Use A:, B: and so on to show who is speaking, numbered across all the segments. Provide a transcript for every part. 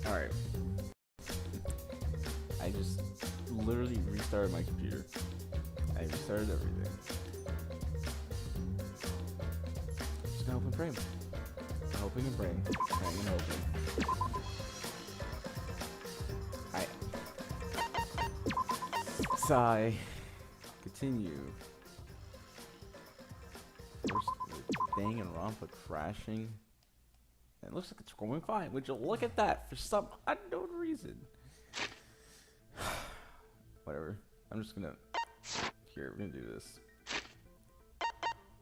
A: Alright. I just literally restarted my computer. I restarted everything. Just gonna open frame. Hoping and praying. Praying and hoping. Sigh. Continue. First, Bang and Rampa crashing. And it looks like it's going fine. Would you look at that for some unknown reason? Whatever. I'm just gonna. Here, we're gonna do this.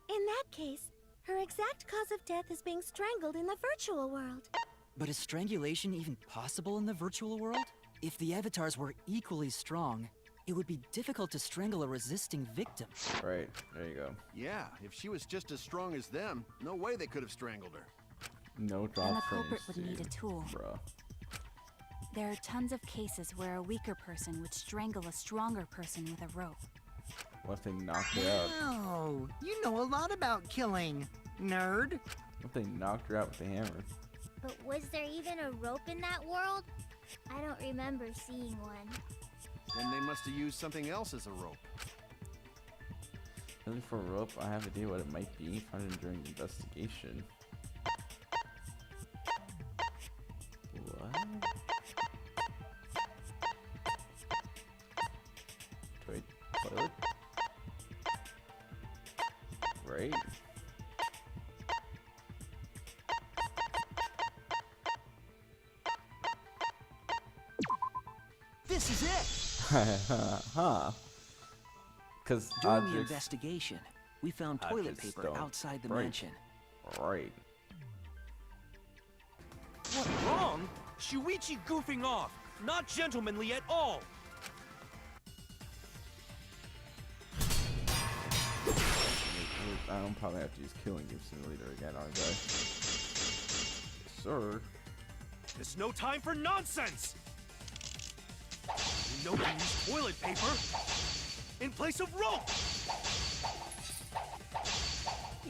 B: In that case, her exact cause of death is being strangled in the virtual world.
C: But is strangulation even possible in the virtual world? If the avatars were equally strong, it would be difficult to strangle a resisting victim.
A: Right, there you go.
D: Yeah, if she was just as strong as them, no way they could have strangled her.
A: No drop
E: And the
A: frames,
E: culprit would need a tool.
A: Bruh.
E: There are tons of cases where a weaker person would strangle a stronger person with a rope.
A: What if they knocked her out?
F: Wow, you know a lot about killing, nerd.
A: What if they knocked her out with a hammer?
G: But was there even a rope in that world? I don't remember seeing one.
D: Then they must have used something else as a rope.
A: Looking for a rope, I have an idea what it might be. Found it during the investigation. What? Wait, toilet? Right?
C: This is it!
A: Huh. Because
C: During the investigation, we found toilet
A: Objects
C: paper
A: don't
C: outside the
A: break.
C: mansion.
A: Right.
H: What wrong? Shuichi goofing off. Not gentlemanly at all.
A: I'm probably have to use Killing Game Simulator again, aren't I? Sir.
H: There's no time for nonsense. You know we use toilet paper in place of rope.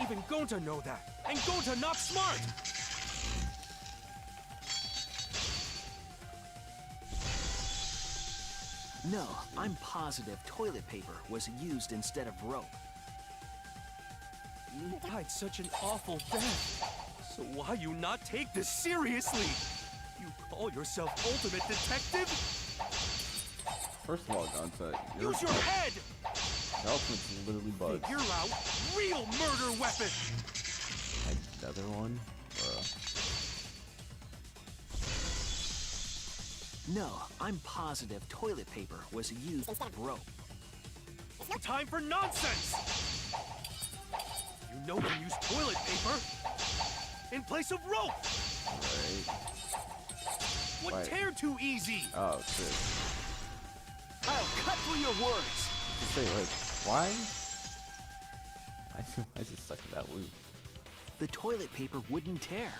H: Even Gonta know that, and Gonta not smart.
C: No, I'm positive toilet paper was used instead of rope.
H: You died such an awful death. So why you not take this seriously? You call yourself ultimate detective?
A: First of all, Gonta,
H: Use your head!
A: your ultimate's literally bugs.
H: Figure out real murder weapon!
A: Another one? Bruh.
C: No, I'm positive toilet paper was used instead of rope.
H: No time for nonsense! You know we use toilet paper in place of rope!
A: Right.
H: What
A: Right.
H: tear too easy?
A: Oh, shit.
C: I'll cut through your words!
A: Just say, like, why? Why is it stuck in that loop?
C: The toilet paper wouldn't tear.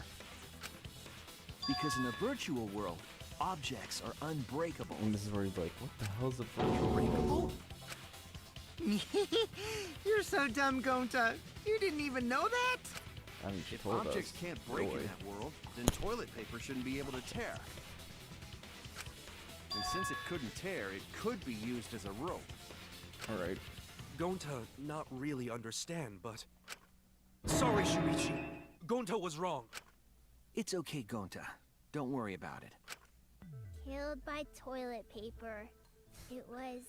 C: Because in the virtual world, objects are unbreakable.
A: And this is where he's like, what the hell's a virtual?
F: You're so dumb, Gonta. You didn't even know that?
A: I mean, she
D: If
A: told
D: objects
A: us.
D: can't break
A: Boy.
D: in that world, then toilet paper shouldn't be able to tear. And since it couldn't tear, it could be used as a rope.
A: Alright.
H: Gonta not really understand, but... Sorry, Shuichi. Gonta was wrong.
C: It's okay, Gonta. Don't worry about it.
G: Killed by toilet paper. It was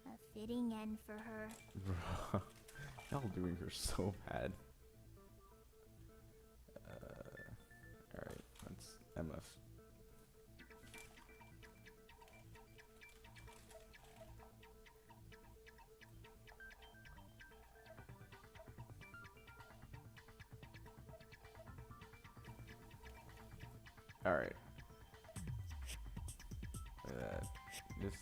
G: a fitting end for her.
A: Bro, y'all doing her so bad. Alright, that's MF. Alright. This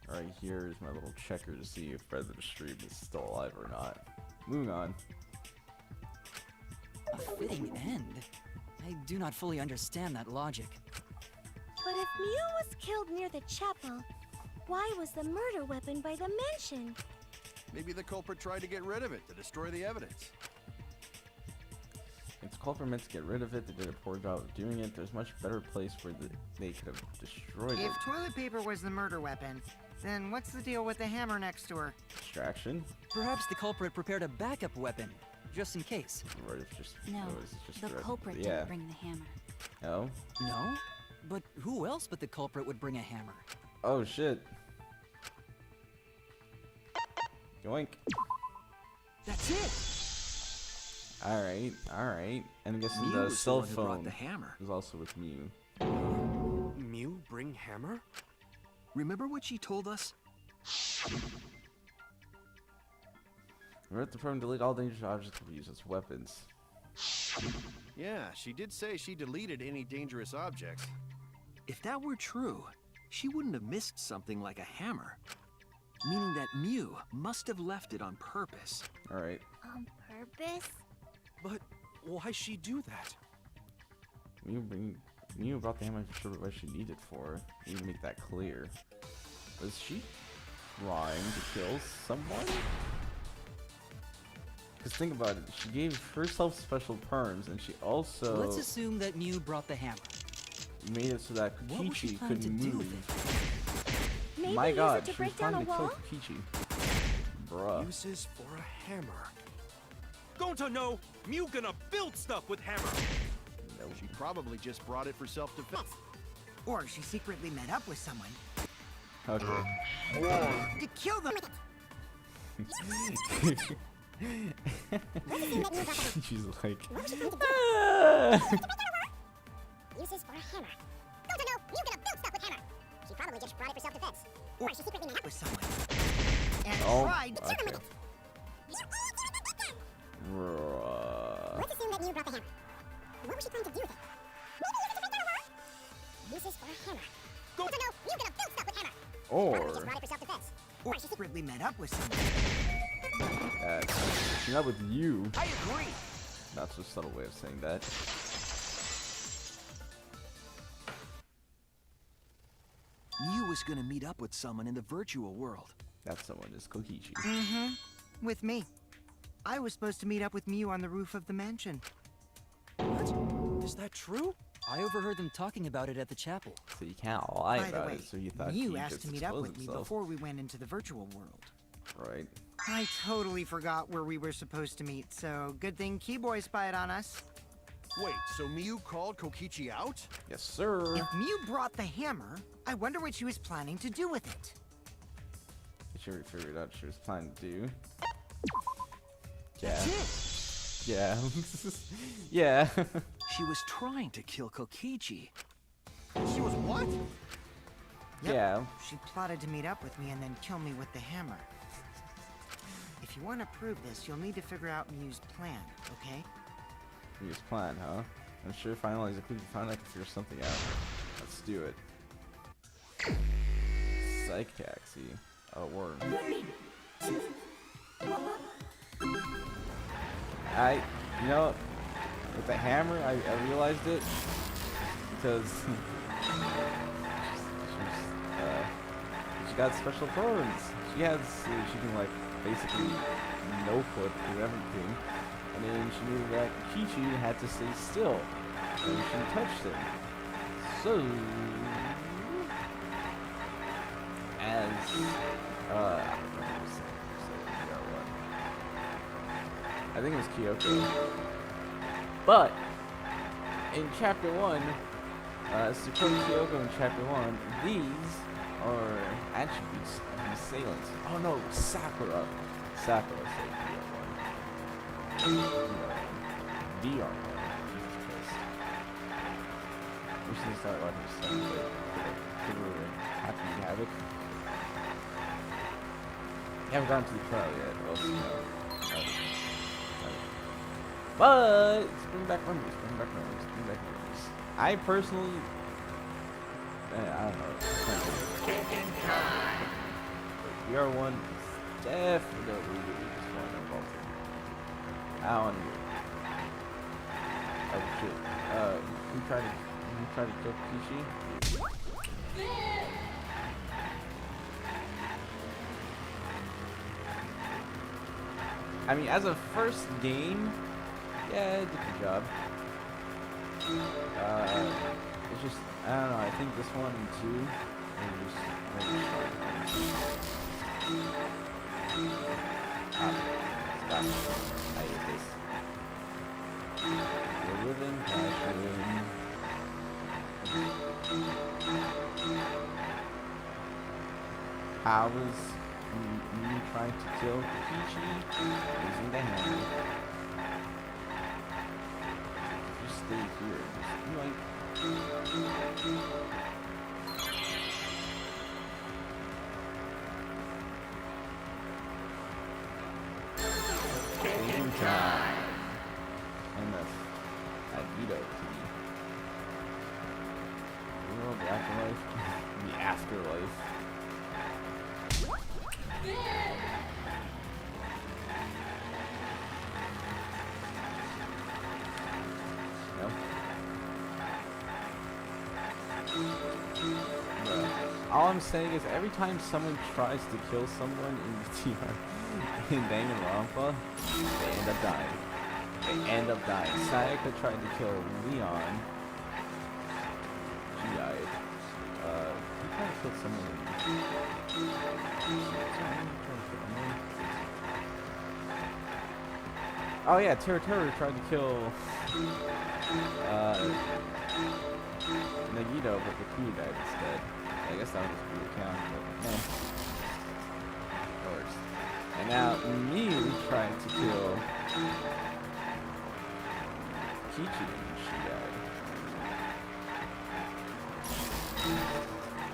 A: right here is my little checker to see if Brother Stream is still alive or not. Moving on.
C: A fitting end? I do not fully understand that logic.
B: But if Mew was killed near the chapel, why was the murder weapon by the mansion?
D: Maybe the culprit tried to get rid of it to destroy the evidence.
A: It's culprit meant to get rid of it. They did a poor job of doing it. There's much better place where they could have destroyed it.
F: If toilet paper was the murder weapon, then what's the deal with the hammer next to her?
A: Distraction.
C: Perhaps the culprit prepared a backup weapon, just in case.
A: Or it's just,
E: No,
A: or is it just
E: the
A: red-
E: culprit
A: yeah.
E: didn't bring the hammer.
A: Oh.
C: No? But who else but the culprit would bring a hammer?
A: Oh shit. Yoink.
I: That's it.
A: Alright, alright. And I'm guessing
I: Mew
A: the
I: was the
A: cell
I: one who brought
A: phone
I: the hammer.
A: is also with Mew.
H: Mew bring hammer?
I: Remember what she told us?
A: Revert the program, delete all dangerous objects to be used as weapons.
D: Yeah, she did say she deleted any dangerous objects.
I: If that were true, she wouldn't have missed something like a hammer. Meaning that Mew must have left it on purpose.
A: Alright.
G: On purpose?
H: But why she do that?
A: Mew brought the hammer for sure, but what she needed for. You need to make that clear. Was she trying to kill someone? Because think about it, she gave herself special perms, and she also
C: Let's assume that Mew brought the hammer.
A: made it so that
C: What was she
A: Kokichi
C: planning
A: couldn't
C: to do
A: move.
C: with
B: Maybe
A: My
B: use
A: god,
B: it to
A: she was
B: break down a
A: planning to kill
B: wall?
A: Kokichi. Bruh.
H: Uses for a hammer. Gonta no! Mew gonna build stuff with hammer!
A: No.
D: She probably just brought it for self-defense.
F: Or she secretly met up with someone
A: Okay.
F: to kill them.
A: She's like,
G: Uses for a hammer. No, you gonna build stuff with hammer. She probably just brought it for self-defense.
F: Or she secretly met up with someone and
A: oh,
F: tried to
A: okay.
G: Let's assume that Mew brought the hammer. What was she planning to do with it? Maybe use it to break down a wall? Uses for a hammer.
H: Go-
G: No, you gonna build stuff with hammer.
A: Or
G: Probably just brought it for self-defense.
F: or she secretly met up with someone.
A: she's not with you.
I: I agree.
A: Not so subtle way of saying that.
I: Mew was gonna meet up with someone in the virtual world.
A: That someone is Kokichi.
F: Mm-hmm. With me. I was supposed to meet up with Mew on the roof of the mansion.
H: What? Is that true?
C: I overheard them talking about it at the chapel.
A: So you can't lie
F: By the
A: about
F: way,
A: it. So you thought
F: Mew
A: he
F: asked
A: just
F: to meet up
A: exposed
F: with me
A: himself.
F: before we went into the virtual world.
A: Right.
F: I totally forgot where we were supposed to meet, so good thing Keyboy spied on us.
D: Wait, so Mew called Kokichi out?
A: Yes, sir.
F: If Mew brought the hammer, I wonder what she was planning to do with it.
A: She already figured out she was planning to do. Yeah.
I: That's it.
A: Yeah. Yeah.
I: She was trying to kill Kokichi.
D: She was what?
F: Yep.
A: Yeah.
F: She plotted to meet up with me and then kill me with the hammer. If you want to prove this, you'll need to figure out Mew's plan, okay?
A: His plan, huh? I'm sure finalize if we can find out to figure something out. Let's do it. Psych taxi. Oh, worm. You know, with the hammer, I realized it because she got special burns. She can like basically no clip through everything, and then she knew that Chi-Chi had to stay still, and she touched him. So, as I think it was Kyoko. But in chapter 1, supporting Kyoko in chapter 1, these are attributes of the assailants. Oh no, Sakura. Sakura said DR1. Jesus Christ. We should start watching stuff that Happy Havoc. You haven't gotten to the trial yet, or else, but bring back memories, bring back memories, bring back memories. I personally, I don't know. VR1 is definitely just one of all three. I don't know. Oh shit. We tried to kill Kishi. I mean, as a first game, Yeah, it did the job. It's just, I don't know, I think this one and 2 are just really short. Stop. I hate this. We're living passion. How was me trying to kill Peachy using the hammer? Just stay here. Just be like. Taking time. And the Agito TV. World afterlife. The afterlife. Nope. All I'm saying is every time someone tries to kill someone in the TR in Danganronpa, they end up dying. They end up dying. Sayaka tried to kill Leon. She died. He tried to kill someone. Oh yeah, Terra tried to kill Nagito, but the Q died instead. I guess that was just the account, but no. Works. And now Miu tried to kill Kichi and she died.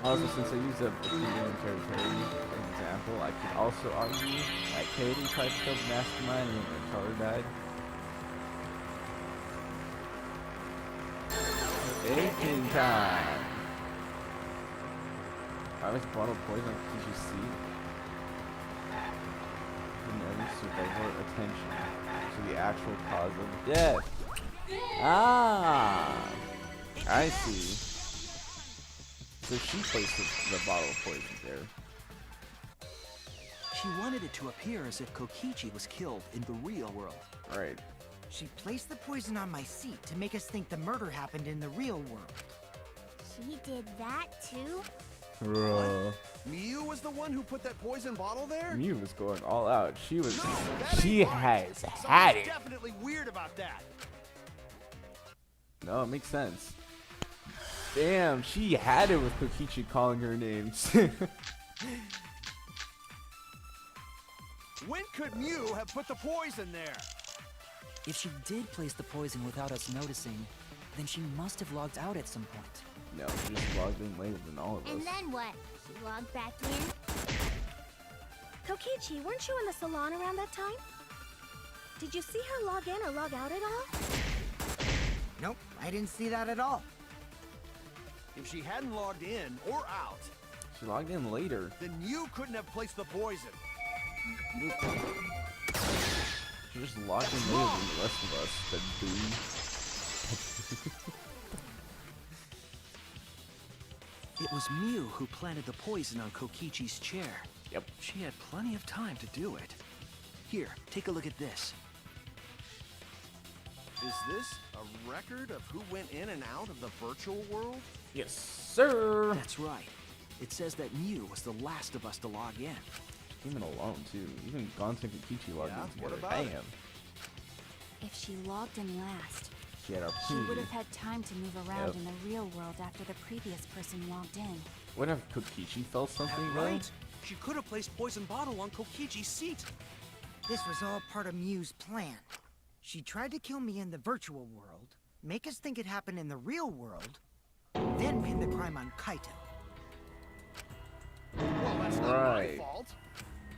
A: Also, since I used a female territory for example, I could also argue that Katie tried to kill the mastermind and then Tara died. Baking time! I was bottle poison on Kichi's seat. And then to divert attention to the actual cause of death. Ah! I see. So she placed the bottle of poison there.
I: She wanted it to appear as if Kokichi was killed in the real world.
A: Right.
F: She placed the poison on my seat to make us think the murder happened in the real world.
G: She did that too?
D: Miu was the one who put that poison bottle there?
A: Miu was going all out. She was.
D: No, that
A: She
D: ain't right.
A: has had
D: Something's
A: it.
D: definitely weird about that.
A: No, it makes sense. Damn, she had it with Kokichi calling her names.
D: When could Miu have put the poison there?
C: If she did place the poison without us noticing, then she must have logged out at some point.
A: No, she just logged in later than all of us.
G: And then what? She logged back in?
B: Kokichi, weren't you in the salon around that time? Did you see her log in or log out at all?
F: Nope, I didn't see that at all.
D: If she hadn't logged in or out,
A: She logged in later.
D: then Miu couldn't have placed the poison.
A: She just logged in later than the rest of us. The dude.
I: It was Miu who planted the poison on Kokichi's chair.
A: Yep.
I: She had plenty of time to do it. Here, take a look at this.
D: Is this a record of who went in and out of the virtual world?
A: Yes, sir.
I: That's right. It says that Miu was the last of us to log in.
A: Even alone too. Even Gonta and Kokichi logged
D: Yeah,
A: in
D: what
A: together.
D: about it?
A: Bam.
E: If she logged in last,
A: She had
E: she
A: opportunity.
E: would have had time to move around
A: Yep.
E: in the real world after the previous person logged in.
A: What if Kokichi felt something
H: That
A: though?
H: right? She could have placed poison bottle on Kokichi's seat.
F: This was all part of Miu's plan. She tried to kill me in the virtual world, make us think it happened in the real world, then pin the crime on Kaito.
D: Well, that's not my
A: Right.
D: fault.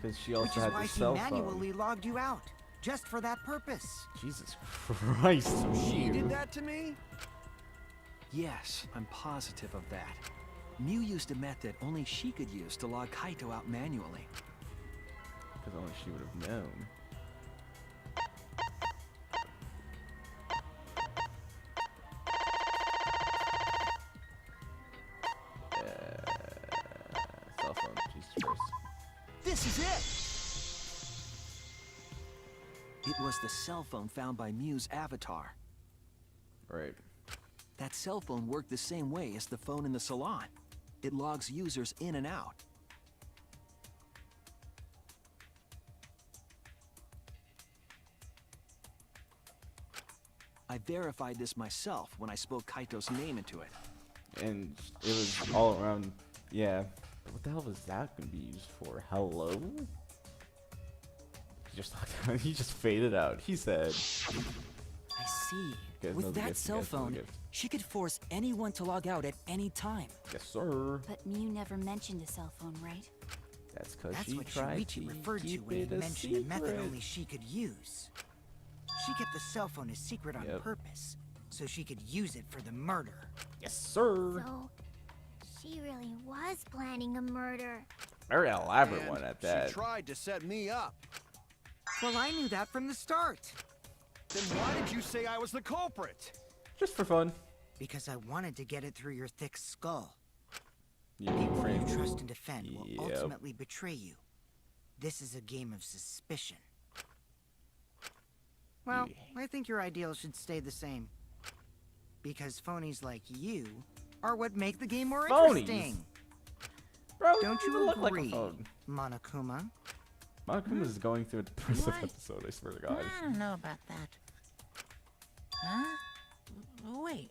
A: Because she
F: Which
A: also
F: is
A: had
F: why
A: the
F: she
A: cell
F: manually
A: phone.
F: logged you out, just for that purpose.
A: Jesus Christ.
D: She
A: Miu.
D: did that to me?
I: Yes, I'm positive of that. Miu used a method only she could use to log Kaito out manually.
A: Because only she would have known. Cell phone, Jesus Christ.
I: This is it! It was the cell phone found by Mew's avatar.
A: Right.
I: That cell phone worked the same way as the phone in the salon. It logs users in and out. I verified this myself when I spoke Kaito's name into it.
A: And it was all around. Yeah. What the hell was that gonna be used for? Hello? He just faded out. He said.
C: I see.
A: Guys know
C: With
A: the
C: that
A: gift,
C: cell
A: you guys know the
C: phone,
A: gift.
C: she could force anyone to log out at any time.
A: Yes, sir.
E: But Mew never mentioned a cell phone, right?
A: That's because
F: That's
A: she
F: what
A: tried
F: Shuichi
A: to
F: referred to
A: keep
F: when he
A: it a
F: mentioned a method
A: secret.
F: only she could use. She kept the cell phone a secret on
A: Yep.
F: purpose, so she could use it for the murder.
A: Yes, sir.
B: So, she really was planning a murder.
A: Very elaborate
D: And
A: one at that.
D: She tried to set me up.
F: Well, I knew that from the start.
D: Then why did you say I was the culprit?
A: Just for fun.
F: Because I wanted to get it through your thick skull.
A: You
F: People
A: frame.
F: you trust and defend will
A: Yep.
F: ultimately betray you. This is a game of suspicion. Well,
A: Yeah.
F: I think your ideals should stay the same. Because phonies like you are what make the game more
A: Phonies?
F: interesting.
A: Bro,
F: Don't you
A: look like
F: agree,
A: a phone.
F: Monokuma?
A: Malcolm is going through a depressive
J: What?
A: episode, I swear to God.
J: I don't know about that. Huh? Wait,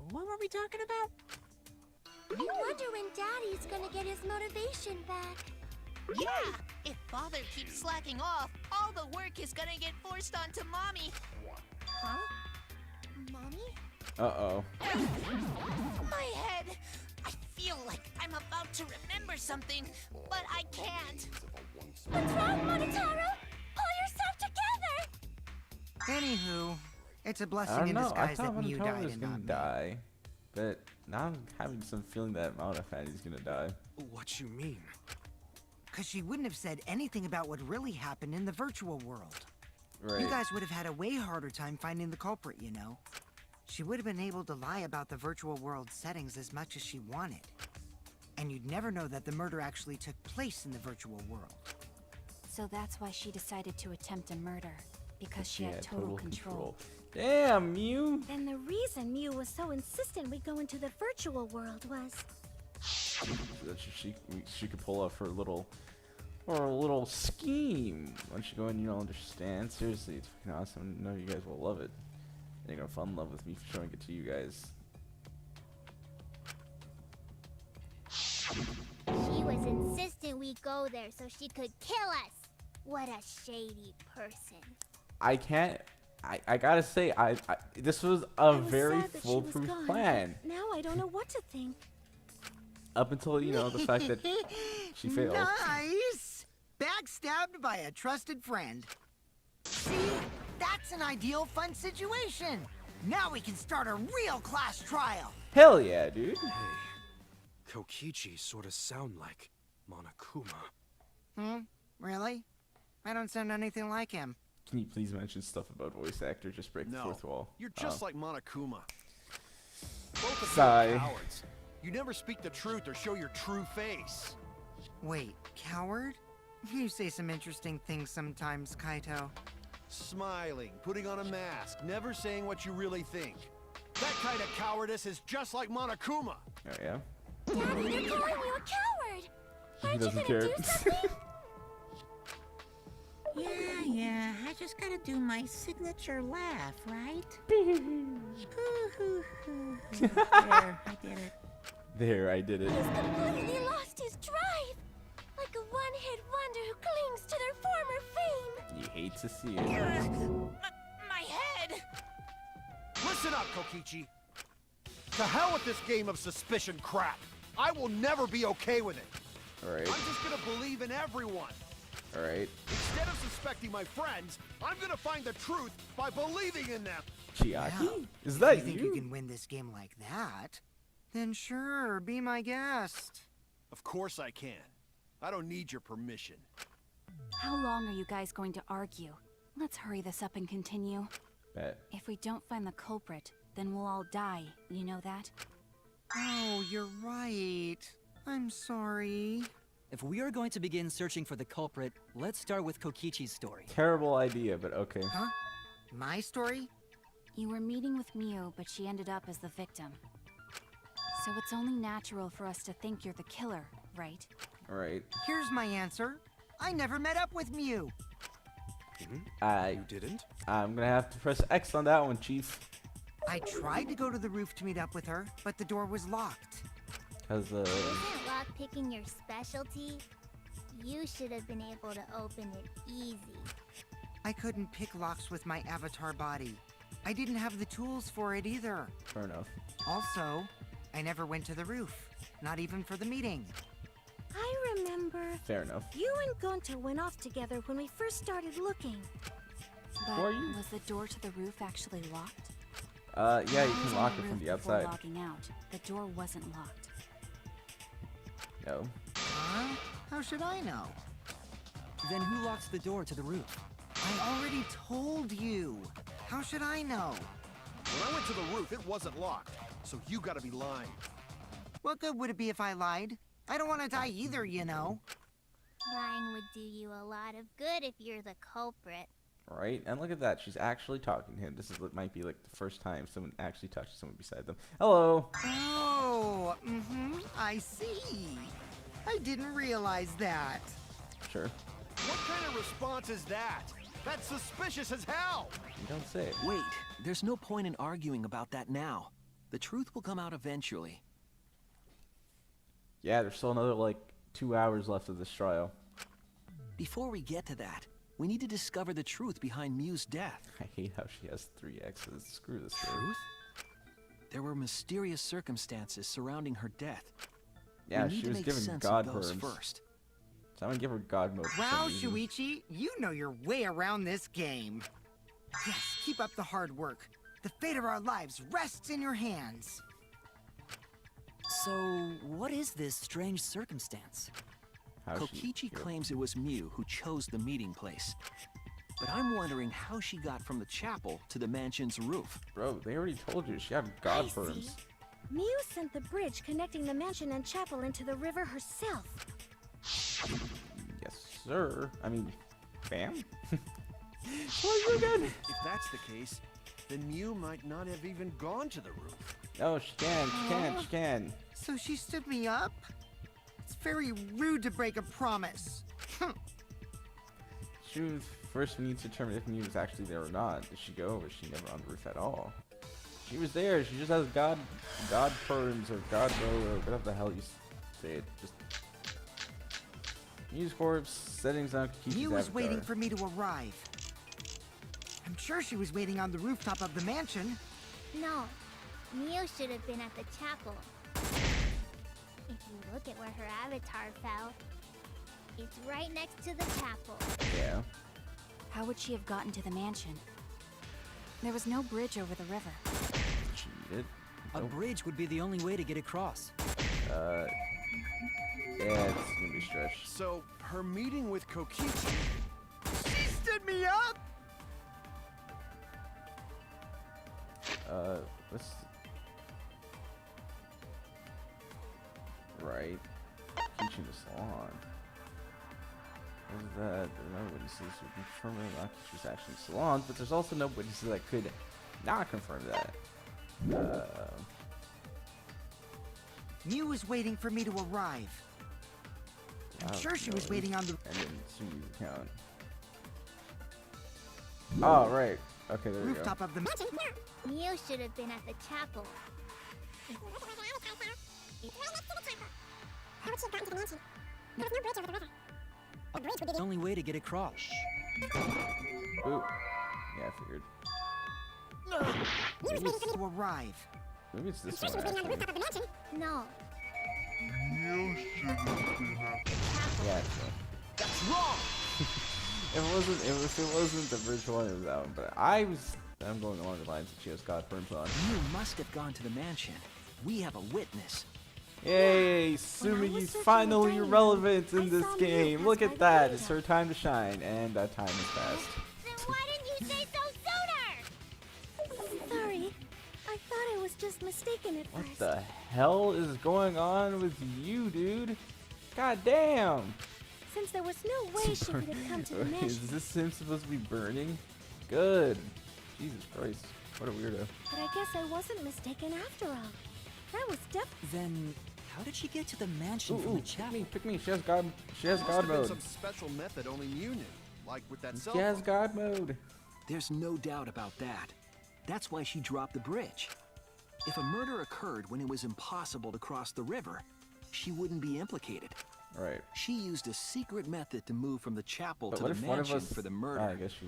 J: what were we talking about?
B: I wonder when Daddy's gonna get his motivation back.
K: Yeah, if Father keeps slacking off, all the work is gonna get forced onto Mommy.
B: Huh? Mommy?
A: Uh-oh.
K: My head! I feel like I'm about to remember something, but I can't.
B: What's wrong, Monotaro? Pull yourself together!
F: Anywho, it's a
A: I
F: blessing
A: don't
F: in
A: know. I
F: disguise
A: thought
F: that Mew
A: Monotaro
F: died
A: was
F: and
A: gonna
F: not me.
A: die. But now I'm having some feeling that Monofani's gonna die.
I: What you mean?
F: Because she wouldn't have said anything about what really happened in the virtual world.
A: Right.
F: You guys would have had a way harder time finding the culprit, you know. She would have been able to lie about the virtual world settings as much as she wanted. And you'd never know that the murder actually took place in the virtual world.
E: So that's why she decided to attempt a murder. Because she had
A: Yeah,
E: total control.
A: Damn, Mew!
B: And the reason Mew was so insistent we go into the virtual world was...
A: That she could pull off her little scheme. Once you go in, you'll understand. Seriously, it's fucking awesome. I know you guys will love it. You're gonna fall in love with me for showing it to you guys.
G: She was insistent we go there so she could kill us. What a shady person.
A: I can't. I gotta say, this was a
B: was
A: very
B: sad that she was
A: foolproof
B: gone.
A: plan.
B: Now I don't know what to think.
A: Up until, you know, the fact that she failed.
F: Nice! Backstabbed by a trusted friend. See? That's an ideal fun situation. Now we can start a real class trial.
A: Hell yeah, dude.
H: Kokichi sort of sound like Monokuma.
F: Hmm? Really? I don't sound anything like him.
A: Can you please mention stuff about voice actor? Just break the
D: No,
A: fourth wall.
D: you're just like Monokuma. Both of
A: Sigh.
D: you are cowards. You never speak the truth or show your true face.
F: Wait, coward? You say some interesting things sometimes, Kaito.
D: Smiling, putting on a mask, never saying what you really think. That kind of cowardice is just like Monokuma.
A: Oh yeah.
B: Daddy, they're calling you a coward!
A: He
B: Aren't you
A: doesn't
B: gonna
A: care.
B: do something?
J: Yeah, I just gotta do my signature laugh, right? There, I did it.
A: There, I did it.
B: He's completely lost his drive! Like a one-hit wonder who clings to their former fame!
A: You hate to see it.
K: My head!
D: Listen up, Kokichi. To hell with this game of suspicion crap. I will never be okay with it.
A: Alright,
D: I'm just gonna believe in everyone.
A: alright.
D: Instead of suspecting my friends, I'm gonna find the truth by believing in them.
A: Chiaki?
F: Well,
A: Is
F: if
A: that
F: you think you can win this game like that, then sure, be my guest.
D: Of course I can. I don't need your permission.
E: How long are you guys going to argue? Let's hurry this up and continue.
A: Bet.
E: If we don't find the culprit, then we'll all die. You know that?
F: Oh, you're right. I'm sorry.
C: If we are going to begin searching for the culprit, let's start with Kokichi's story.
A: Terrible idea, but okay.
F: Huh? My story?
E: You were meeting with Miu, but she ended up as the victim. So it's only natural for us to think you're the killer, right?
A: Right.
F: Here's my answer. I never met up with Miu.
H: You didn't?
A: I'm gonna have to press X on that one, Chief.
F: I tried to go to the roof to meet up with her, but the door was locked.
A: Cause
G: Isn't lockpicking your specialty? You should have been able to open it easy.
F: I couldn't pick locks with my avatar body. I didn't have the tools for it either.
A: fair enough.
F: Also, I never went to the roof. Not even for the meeting.
B: I remember
A: Fair enough.
B: you and Gunter went off together when we first started looking.
E: But
A: Who are you?
E: was the door to the roof actually locked?
A: Yeah, you
E: I was
A: can
E: on
A: lock
E: the
A: it from
E: roof
A: the
E: before
A: outside.
E: logging out. The door wasn't locked.
A: No.
F: Huh? How should I know?
C: Then who locked the door to the roof?
F: I already told you. How should I know?
D: When I went to the roof, it wasn't locked. So you gotta be lying.
F: What good would it be if I lied? I don't want to die either, you know.
G: Lying would do you a lot of good if you're the culprit.
A: Right? And look at that. She's actually talking to him. This might be like the first time someone actually touches someone beside them. Hello.
F: Oh, I see. I didn't realize that.
A: Sure.
D: What kind of response is that? That's suspicious as hell!
A: You don't say.
I: Wait, there's no point in arguing about that now. The truth will come out eventually.
A: Yeah, there's still another like 2 hours left of this trial.
I: Before we get to that, we need to discover the truth behind Miu's death.
A: I hate how she has 3 X's. Screw this thing.
I: Truth? There were mysterious circumstances surrounding her death.
A: Yeah,
I: we need
A: she
I: to
A: was
I: make
A: given
I: sense
A: God
I: of those
A: perms.
I: first.
A: So I'm gonna give her God mode. for
F: Wow,
A: some reason.
F: Shuichi, you know your way around this game. Yes, keep up the hard work. The fate of our lives rests in your hands.
C: So, what is this strange circumstance?
A: How she
I: Kokichi
A: killed-
I: claims it was Miu who chose the meeting place. But I'm wondering how she got from the chapel to the mansion's roof.
A: Bro, they already told you she had God
B: I
A: perms.
B: see. Miu sent the bridge connecting the mansion and chapel into the river herself.
A: Yes, sir. I mean, bam. What are you again?
D: If that's the case, then Miu might not have even gone to the roof.
A: No, she can. She can. She can.
F: So she stood me up? It's very rude to break a promise.
A: Truth. First, we need to determine if Miu was actually there or not. Did she go, or was she never on the roof at all? She was there. She just has God perms or God mode or whatever the hell you say it. Just Miu's corpse settings on Kokichi's
F: Miu was
A: avatar.
F: waiting for me to arrive. I'm sure she was waiting on the rooftop of the mansion.
G: No, Miu should have been at the chapel. If you look at where her avatar fell, it's right next to the chapel.
A: Yeah.
E: How would she have gotten to the mansion? There was no bridge over the river.
A: Cheated.
C: A bridge would be the only way to get across.
A: Yeah, it's gonna be stretched.
D: So, her meeting with Kokichi...
F: She stood me up!
A: Let's... Right. Kokichi in the salon. What is that? There are no witnesses who confirm that Kokichi was actually in the salon, but there's also no witnesses that could not confirm that.
F: Miu was waiting for me to arrive. I'm sure she was waiting on the...
A: And then Sumi's account. Oh, right. Okay, there we go.
F: rooftop of the mansion.
G: Miu should have been at the chapel. How would she have gotten to the mansion? There was no bridge over the river. The bridge would be
C: The only way to get across.
A: Ooh. Yeah, I figured.
F: Miu was waiting for me to arrive.
A: Maybe it's this
G: I'm sure
A: one,
G: she was waiting on the
A: actually.
G: rooftop of the mansion. No.
A: Yeah, actually.
D: That's wrong!
A: If it wasn't the bridge one, it was that one. But I'm going along the lines that she has God perms on.
I: Miu must have gone to the mansion. We have a witness.
A: Yay!
B: When I
A: Sumi's
B: was searching
A: finally
B: the dining
A: relevant
B: room,
A: in
B: I
A: this
B: saw Miu
A: game.
B: pass
A: Look
B: by
A: at
B: the
A: that.
B: window.
A: It's her time to shine, and that time has passed.
G: Then why didn't you say so sooner?
B: Sorry. I thought I was just mistaken at
A: What
B: first.
A: the hell is going on with you, dude? God damn!
B: Since there was no way she could have come to the
A: Is
B: mansion.
A: this sim supposed to be burning? Good. Jesus Christ. What a weirdo.
B: But I guess I wasn't mistaken after all. That was definitely.
C: Then, how did she get to the mansion from
A: Ooh,
C: the chapel?
A: pick me. She has God
D: Must have been
A: mode.
D: some special method only Mew knew, like with that cell
A: She has
D: phone.
A: God mode.
I: There's no doubt about that. That's why she dropped the bridge. If a murder occurred when it was impossible to cross the river, she wouldn't be implicated.
A: Right.
I: She used a secret method to move from the chapel
A: But
I: to
A: what
I: the
A: if one of
I: mansion
A: us?
I: for the
A: I
I: murder.
A: guess she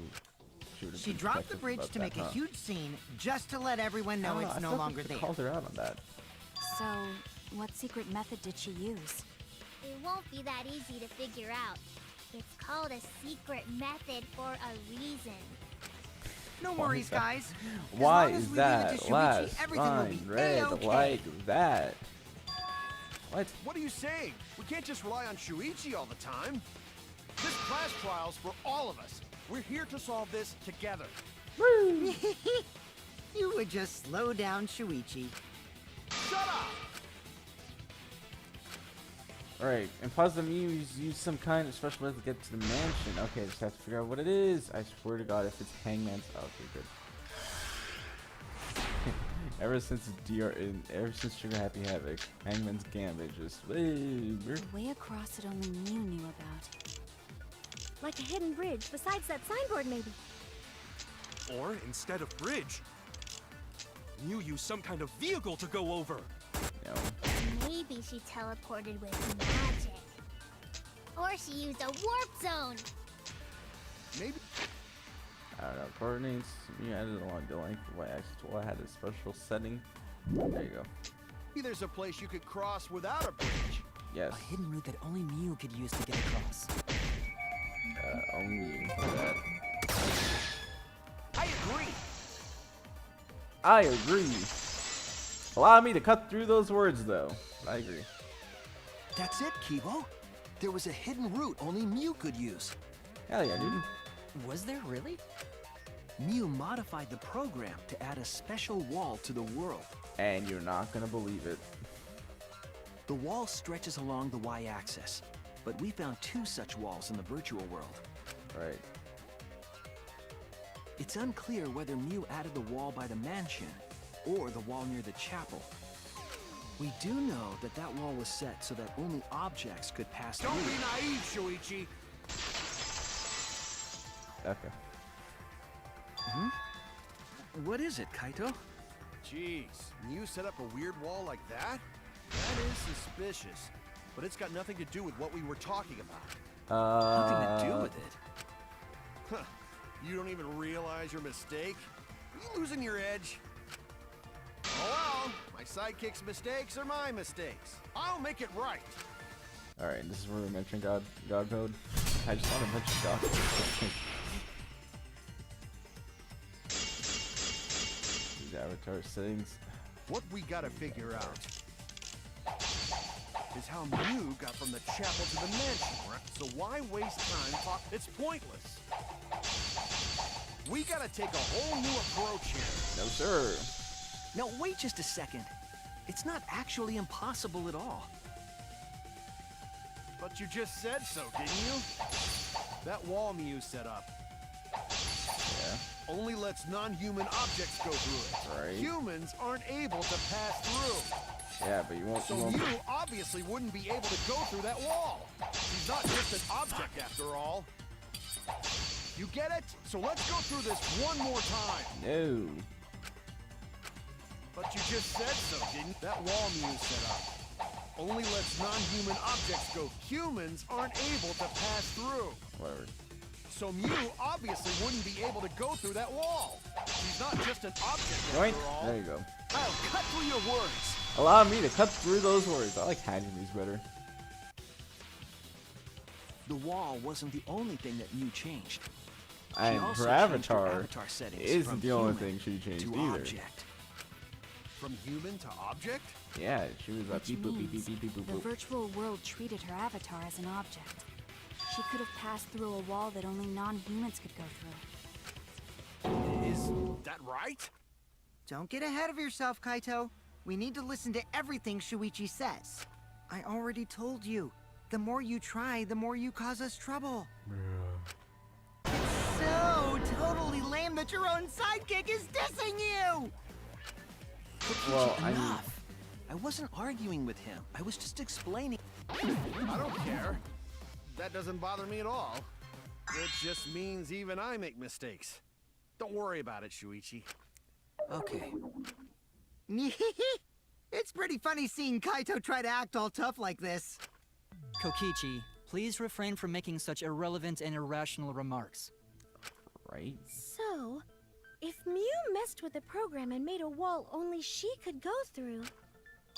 A: would have.
F: She dropped the bridge to make a huge scene just to let everyone know it's no longer there.
A: Called her out on that.
E: So, what secret method did she use?
G: It won't be that easy to figure out. It's called a secret method for a reason.
F: No worries, guys. As
A: Why
F: long as
A: is
F: we leave it to
A: that
F: Shuichi,
A: last
F: everything will
A: line
F: be
A: red
F: A-okay.
A: like that? What?
D: What are you saying? We can't just rely on Shuichi all the time. This class trial's for all of us. We're here to solve this together.
F: You would just slow down Shuichi.
D: Shut up!
A: Alright, and positive Mews use some kind of special method to get to the mansion. Okay, just have to figure out what it is. I swear to God, if it's Hangman's. Okay, good. ever since Trigger Happy Havoc, Hangman's Gambit just.
E: The way across it only Mew knew about.
B: Like a hidden bridge besides that signboard, maybe.
H: Or instead of bridge, Mew used some kind of vehicle to go over.
A: No.
G: Maybe she teleported with magic. Or she used a warp zone.
D: Maybe.
A: I don't know. Coordinates. You added along the length of y-axis while I had a special setting. There you go.
D: Maybe there's a place you could cross without a bridge.
A: Yes.
C: A hidden route that only Mew could use to get across.
A: Only you for that.
D: I agree.
A: I agree. Allow me to cut through those words, though. I agree.
I: That's it, Kibo. There was a hidden route only Mew could use.
A: Hell yeah, dude.
C: Was there really?
I: Mew modified the program to add a special wall to the world.
A: And you're not gonna believe it.
I: The wall stretches along the y-axis, but we found 2 such walls in the virtual world.
A: Right.
I: It's unclear whether Mew added the wall by the mansion or the wall near the chapel. We do know that that wall was set so that only objects could pass
D: Don't
I: through.
D: be naive, Shuichi.
A: Okay.
I: What is it, Kaito?
D: Jeez, Mew set up a weird wall like that? That is suspicious. But it's got nothing to do with what we were talking about.
I: Nothing to do with it.
D: Huh. You don't even realize your mistake? Are you losing your edge? Oh well, my sidekick's mistakes are my mistakes. I'll make it right.
A: Alright, this is where we mention God mode. I just want to mention God mode. These avatar settings.
D: What we gotta figure out is how Mew got from the chapel to the mansion, right? So why waste time talking? It's pointless. We gotta take a whole new approach here.
A: No, sir.
I: Now, wait just a second. It's not actually impossible at all.
D: But you just said so, didn't you? That wall Mew set up
A: Yeah.
D: only lets non-human objects go through it.
A: Right.
D: Humans aren't able to pass through.
A: Yeah, but you won't.
D: So Mew obviously wouldn't be able to go through that wall. She's not just an object after all. You get it? So let's go through this one more time.
A: No.
D: But you just said so, didn't? That wall Mew set up only lets non-human objects go. Humans aren't able to pass through.
A: Whatever.
D: So Mew obviously wouldn't be able to go through that wall. She's not just an object
A: Yoink.
D: after all.
A: There you go.
D: I'll cut through your words.
A: Allow me to cut through those words. I like Hajime's better.
I: The wall wasn't the only thing that Mew changed.
A: And
I: also
A: her
I: changed her
A: avatar
I: avatar settings
A: isn't
I: from
A: the only
I: human
A: thing she changed
I: to
A: either.
I: object.
D: From human to object?
A: Yeah, she was like
E: Which
A: beep boop beep
E: means
A: beep beep beep
E: the
A: boop.
E: virtual world treated her avatar as an object. She could have passed through a wall that only non-humans could go through.
D: Is that right?
F: Don't get ahead of yourself, Kaito. We need to listen to everything Shuichi says. I already told you. the more you try, the more you cause us trouble. It's so totally lame that your own sidekick is dissing you!
A: Well, I mean,
I: Enough! I wasn't arguing with him. I was just explaining.
D: I don't care. That doesn't bother me at all. It just means even I make mistakes. Don't worry about it, Shuichi.
I: Okay.
F: It's pretty funny seeing Kaito try to act all tough like this.
C: Kokichi, please refrain from making such irrelevant and irrational remarks.
A: right?
B: So, if Mew messed with the program and made a wall only she could go through,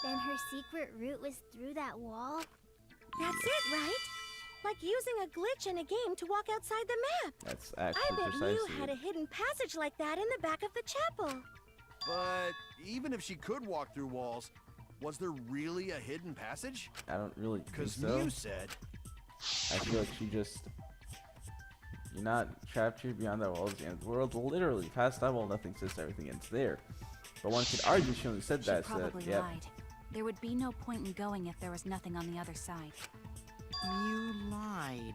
G: Then her secret route was through that wall?
B: that's it, right? Like using a glitch in a game to walk outside the map.
A: That's
B: I
A: actually
B: bet Mew
A: precisely
B: had a
A: it.
B: hidden passage like that in the back of the chapel.
D: But even if she could walk through walls, was there really a hidden passage?
A: I don't really think
D: Because
A: so.
D: Mew said.
A: I feel like she just... You're not trapped here beyond that wall is the end of the world. Literally, past that wall, nothing exists, everything ends there. But one could argue she only said
E: She
A: that, so
E: probably
A: yeah.
E: lied. There would be no point in going if there was nothing on the other side.
F: You lied.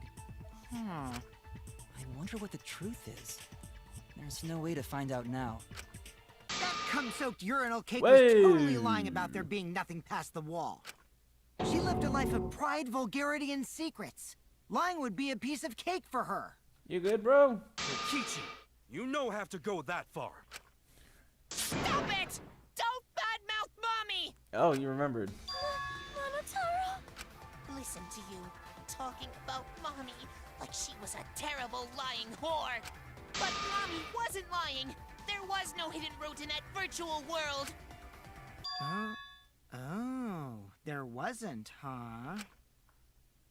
F: Huh.
C: I wonder what the truth is. There's no way to find out now.
F: That cum-soaked urinal cake
A: Wait.
F: was totally lying about there being nothing past the wall. She lived a life of pride, vulgarity, and secrets. Lying would be a piece of cake for her.
A: You good, bro?
H: Kichi, you no have to go that far.
K: Stop it! Don't badmouth Mommy!
A: Oh, you remembered.
B: Monotaro?
K: Listen to you, talking about Mommy like she was a terrible lying whore. But Mommy wasn't lying. There was no hidden route in that virtual world.
F: Oh, there wasn't, huh?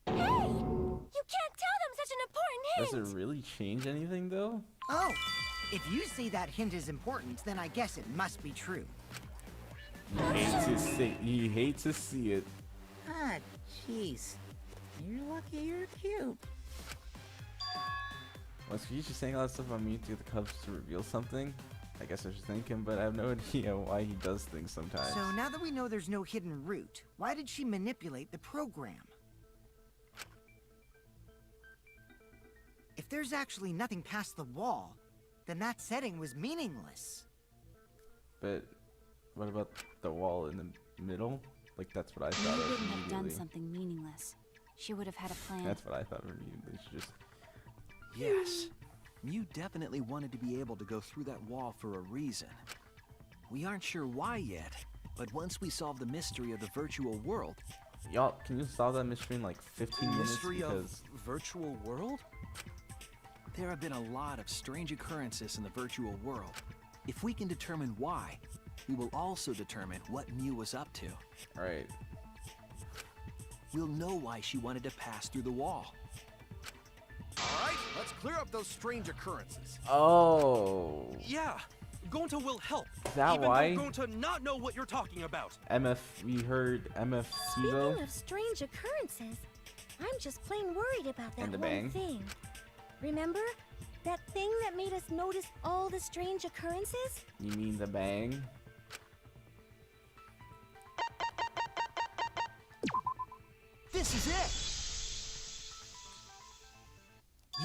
B: Hey! You can't tell them such an important hint!
A: Does it really change anything, though?
F: Oh, if you say that hint is important, then I guess it must be true.
A: You hate to see it.
J: Ah, jeez. You're lucky you're cute.
A: Was he just saying all that stuff about me to get the Cubs to reveal something? I guess I should thank him, but I have no idea why he does things sometimes.
F: So now that we know there's no hidden route, why did she manipulate the program? If there's actually nothing past the wall, then that setting was meaningless.
A: But what about the wall in the middle? Like, that's what I
E: Mew
A: thought of
E: wouldn't have done
A: immediately.
E: something meaningless. She would have had a plan.
A: That's what I thought of immediately. She just...
I: Yes. Mew definitely wanted to be able to go through that wall for a reason. We aren't sure why yet, but once we solve the mystery of the virtual world...
A: Y'all, can you solve that mystery in like 15 minutes?
I: Mystery of
A: Because
I: virtual world? There have been a lot of strange occurrences in the virtual world. If we can determine why, we will also determine what Mew was up to.
A: Alright.
I: We'll know why she wanted to pass through the wall.
D: All right, let's clear up those strange occurrences.
A: Oh.
H: Yeah, Gonta will help.
A: Is that
H: even
A: why?
H: though Gonta not know what you're talking about.
A: We heard MF Sivo.
B: Speaking of strange occurrences, I'm just plain worried about that
A: And the
B: one
A: bang?
B: thing. Remember? That thing that made us notice all the strange occurrences?
A: You mean the bang?
I: This is it!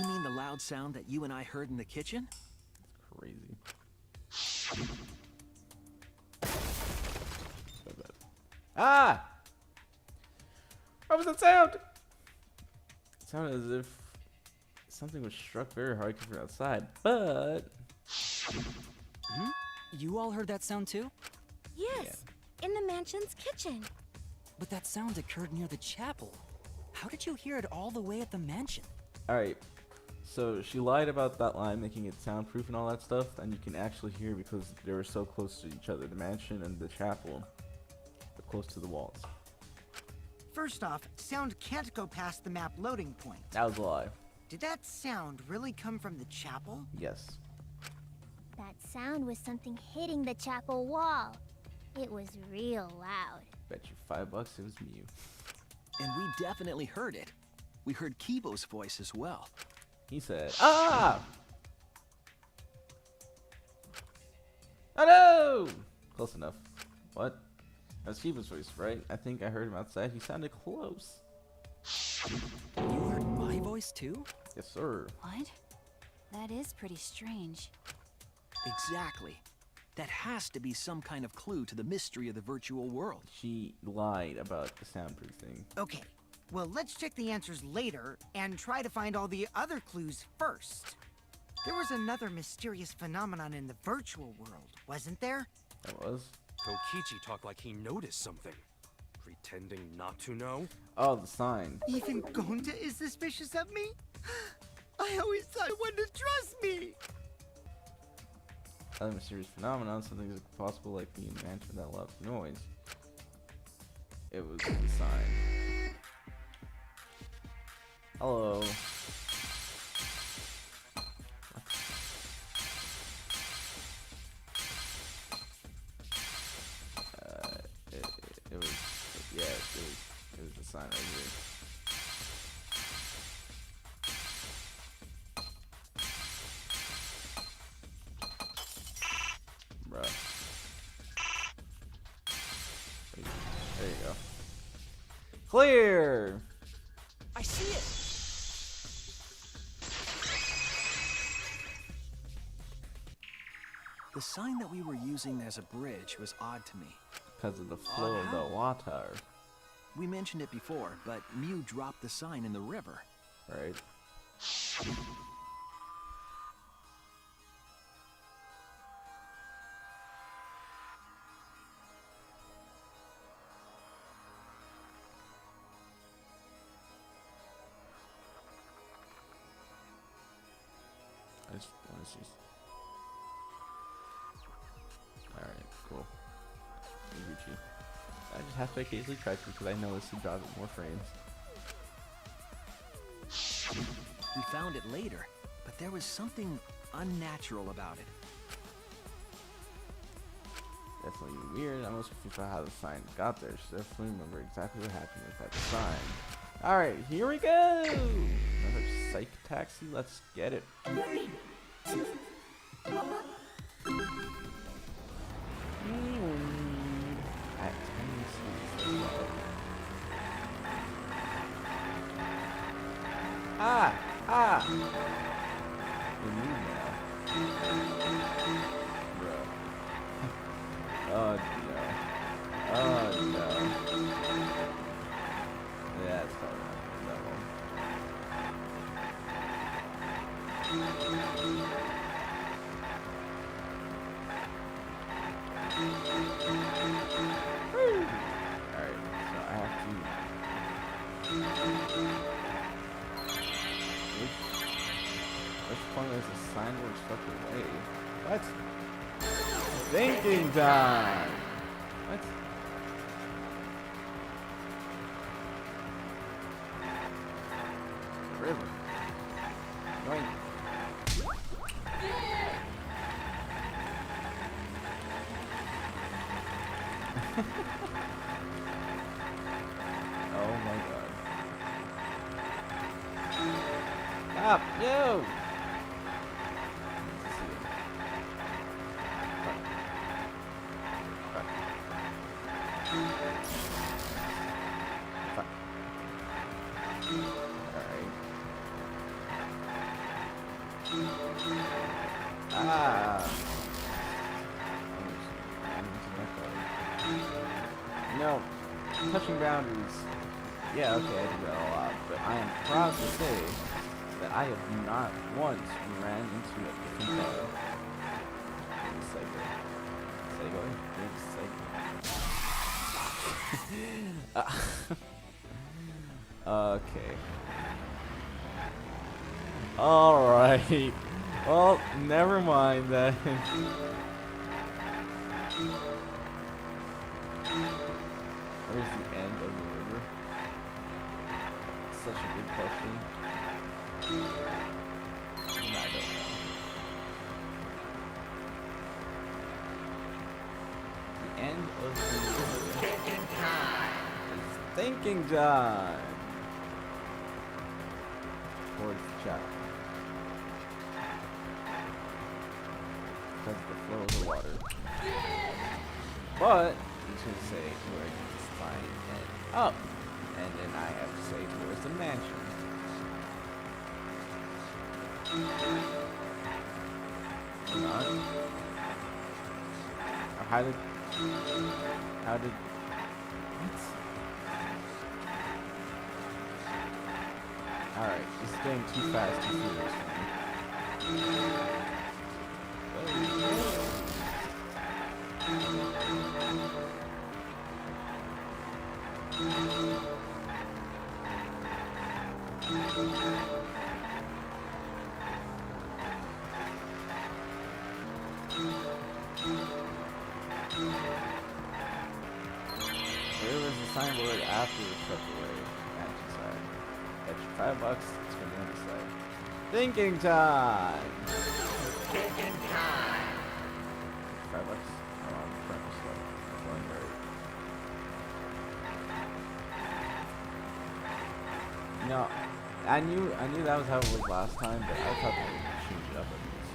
I: You mean the loud sound that you and I heard in the kitchen?
A: Crazy. So bad. Ah! What was that sound? It sounded as if something was struck very hard from outside, but...
C: You all heard that sound too?
B: Yes, in the mansion's kitchen.
C: But that sound occurred near the chapel. How did you hear it all the way at the mansion?
A: Alright, so she lied about that line, making it soundproof and all that stuff, and you can actually hear because they were so close to each other, the mansion and the chapel. They're close to the walls.
F: First off, sound can't go past the map loading point.
A: That was a lie.
F: Did that sound really come from the chapel?
A: Yes.
G: That sound was something hitting the chapel wall. It was real loud.
A: Bet you $5 it was Mew.
I: And we definitely heard it. We heard Kibo's voice as well.
A: He said, ah! Oh no! Close enough. What? That's Kiba's voice, right? I think I heard him outside. He sounded close.
C: You heard my voice too?
A: Yes, sir.
E: What? That is pretty strange.
I: Exactly. That has to be some kind of clue to the mystery of the virtual world.
A: She lied about the soundproof thing.
F: Okay, well, let's check the answers later and try to find all the other clues first. There was another mysterious phenomenon in the virtual world, wasn't there?
A: That was.
H: Kokichi talked like he noticed something. Pretending not to know?
A: Oh, the sign.
F: Even Gonta is suspicious of me? I always thought he wanted to trust me!
A: Other mysterious phenomenon, something that's possible like being a mansion that loves noise. It was the sign. Hello. It was, yeah, it was the sign right here. Bruh. There you go. Clear!
C: I see it!
I: The sign that we were using as a bridge was odd to me.
A: Because of the flow of the water.
I: We mentioned it before, but Mew dropped the sign in the river.
A: Right. Let's see. Alright, cool. Gucci. I just have to occasionally try to because I know this to drive it more frames.
I: We found it later, but there was something unnatural about it.
A: Definitely weird. I'm also confused about how the sign got there. So definitely remember exactly what happened with that sign. Alright, here we go! Another psych taxi. Let's get it. Ah! We need now. Bruh. Oh no. Oh no. Yeah, it's probably not that one. Alright, so I have to... Which point is the sign where it's stuck away? What? Thinking time! What? The river. Yoink. Oh my god. Stop! Yo! No, touching boundaries. Yeah, okay, I do that a lot, but I am proud to say that I have not once ran into a different car. Okay. Alright. Well, never mind then. Where's the end of the river? Such a good question. I don't know. The end of the river. Thinking time! It's thinking time! Towards the chapel. Because of the flow of the water. But, you should say where this line ends up. And then I have to say, where's the mansion? Or not? Or how did... What? Alright, this is getting too fast, too furious for me. Where was the signboard after the truck away? Action side. Extra $5, it's for the other side. Thinking time! Thinking time! $5? Oh, I'm currently slow. Going right. No, I knew that was how it was last time, but I thought they would change it up at least.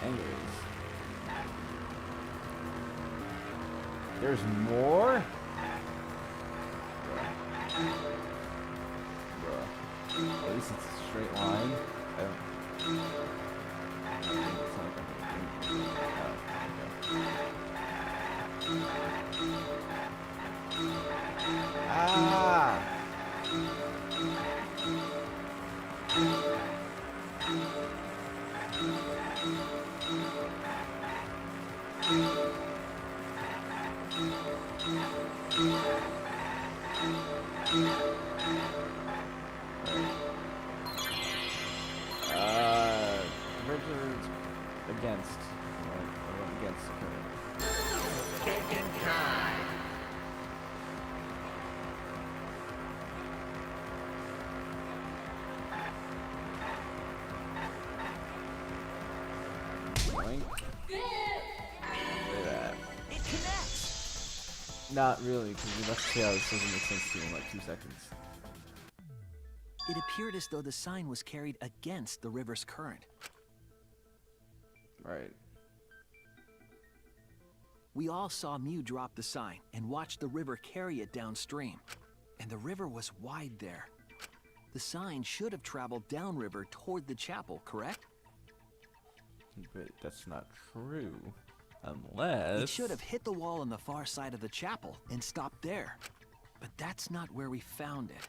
A: Anyways. There's more? Bruh. At least it's a straight line. I don't think it's not gonna be. Richard's against. I went against the current. Taking time. Boink. Look at that.
I: It connects!
A: Not really, because let's see how this doesn't make sense to you in like 2 seconds.
I: It appeared as though the sign was carried against the river's current.
A: Right.
I: We all saw Mew drop the sign and watched the river carry it downstream. And the river was wide there. The sign should have traveled downriver toward the chapel, correct?
A: But that's not true. Unless...
I: It should have hit the wall on the far side of the chapel and stopped there. But that's not where we found it.